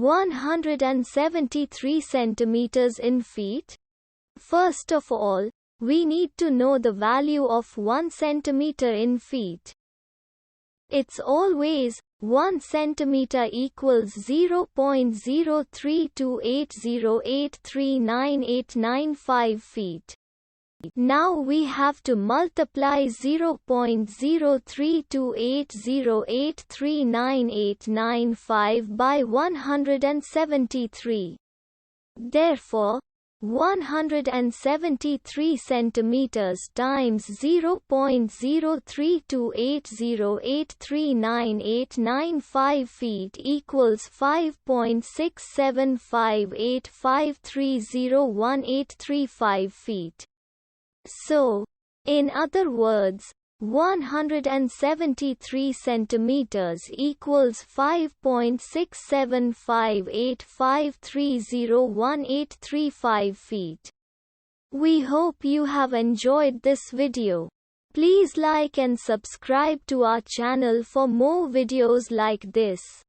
173 centimeters in feet? First of all, we need to know the value of 1 centimeter in feet. It's always 1 centimeter equals 0.03280839895 feet. Now we have to multiply 0.03280839895 by 173. Therefore, 173 centimeters times 0.03280839895 feet equals 5.675853018335 feet. So, in other words, 173 centimeters equals 5.675853018335 feet. We hope you have enjoyed this video. Please like and subscribe to our channel for more videos like this.